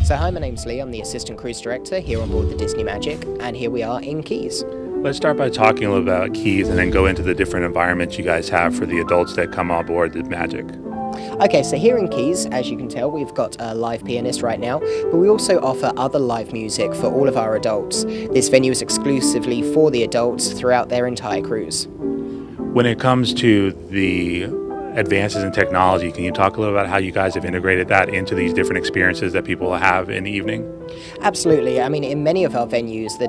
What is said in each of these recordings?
So hi, my name's Lee. I'm the Assistant Cruise Director here on board the Disney Magic, and here we are in Keys. Let's start by talking a little about Keys and then go into the different environments you guys have for the adults that come on board the Magic. Okay, so here in Keys, as you can tell, we've got a live pianist right now, but we also offer other live music for all of our adults. This venue is exclusively for the adults throughout their entire cruise. When it comes to the advances in technology, can you talk a little about how you guys have integrated that into these different experiences that people have in the evening? Absolutely. I mean, in many of our venues, the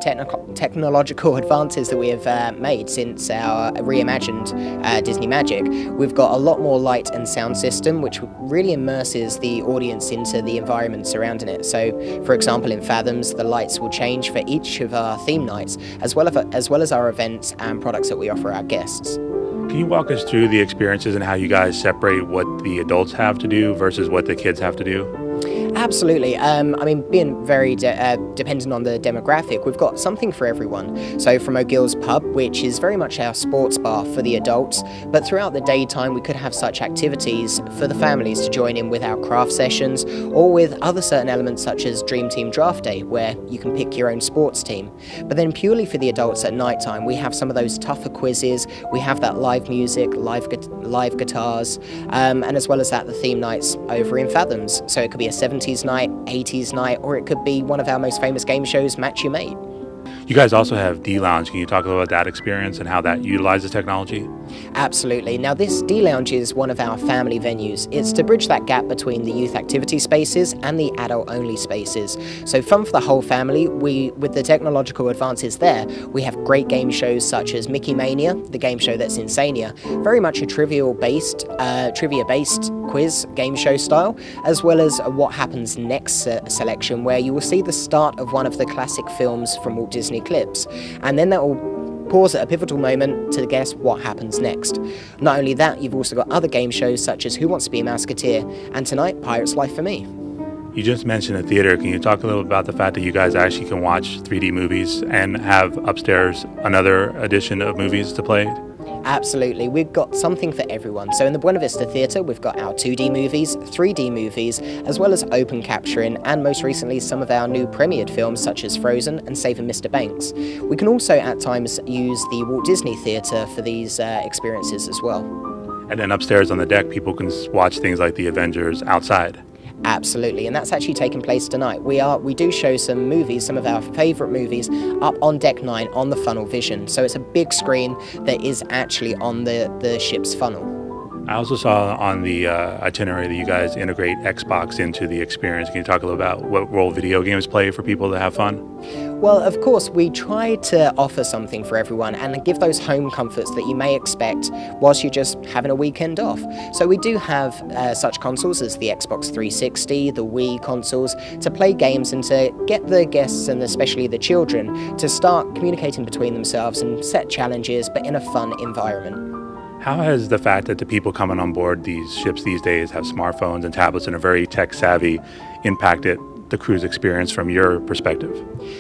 technological advances that we have made since our reimagined Disney Magic, we've got a lot more light and sound system, which really immerses the audience into the environment surrounding it. So, for example, in Fathoms, the lights will change for each of our theme nights, as well as our events and products that we offer our guests. Can you walk us through the experiences and how you guys separate what the adults have to do versus what the kids have to do? Absolutely. I mean, being very dependent on the demographic, we've got something for everyone. So from O'Gill's Pub, which is very much our sports bar for the adults, but throughout the daytime we could have such activities for the families to join in with our craft sessions, or with other certain elements such as Dream Team Draft Day, where you can pick your own sports team. But then purely for the adults at night time, we have some of those tougher quizzes, we have that live music, live guitars, and as well as that, the theme nights over in Fathoms. So it could be a 70s night, 80s night, or it could be one of our most famous game shows, Match Your Mate. You guys also have D-Lounge. Can you talk a little about that experience and how that utilizes technology? Absolutely. Now, this D-Lounge is one of our family venues. It's to bridge that gap between the youth activity spaces and the adult-only spaces. So fun for the whole family. With the technological advances there, we have great game shows such as Mickey Mania, the game show that's Insania, very much a trivia-based quiz game show style, as well as a What Happens Next selection, where you will see the start of one of the classic films from Walt Disney clips, and then that will pause at a pivotal moment to guess what happens next. Not only that, you've also got other game shows such as Who Wants to Be a Mouseketeer, and tonight, Pirate's Life for Me. You just mentioned the theater. Can you talk a little about the fact that you guys actually can watch 3D movies and have upstairs another edition of movies to play? Absolutely, we've got something for everyone. So in the Buena Vista Theatre, we've got our 2D movies, 3D movies, as well as open capturing, and most recently some of our new premiered films such as Frozen and Saving Mr. Banks. We can also at times use the Walt Disney Theatre for these experiences as well. And then upstairs on the deck, people can watch things like the Avengers outside. Absolutely, and that's actually taking place tonight. We do show some movies, some of our favourite movies, up on Deck 9 on the funnel vision. So it's a big screen that is actually on the ship's funnel. I also saw on the itinerary that you guys integrate Xbox into the experience. Can you talk a little about what role video games play for people to have fun? Well, of course, we try to offer something for everyone and give those home comforts that you may expect whilst you're just having a weekend off. So we do have such consoles as the Xbox 360, the Wii consoles, to play games and to get the guests and especially the children to start communicating between themselves and set challenges, but in a fun environment. How has the fact that the people coming on board these ships these days have smartphones and tablets and are very tech savvy impacted the cruise experience from your perspective?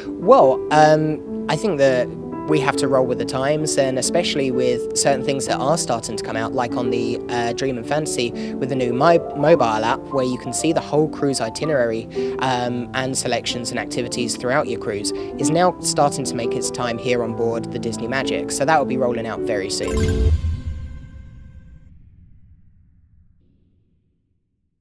Well, I think that we have to roll with the times, and especially with certain things that are starting to come out, like on the Dream and Fantasy with the new mobile app, where you can see the whole cruise itinerary and selections and activities throughout your cruise, is now starting to make its time here on board the Disney Magic. So that will be rolling out very soon.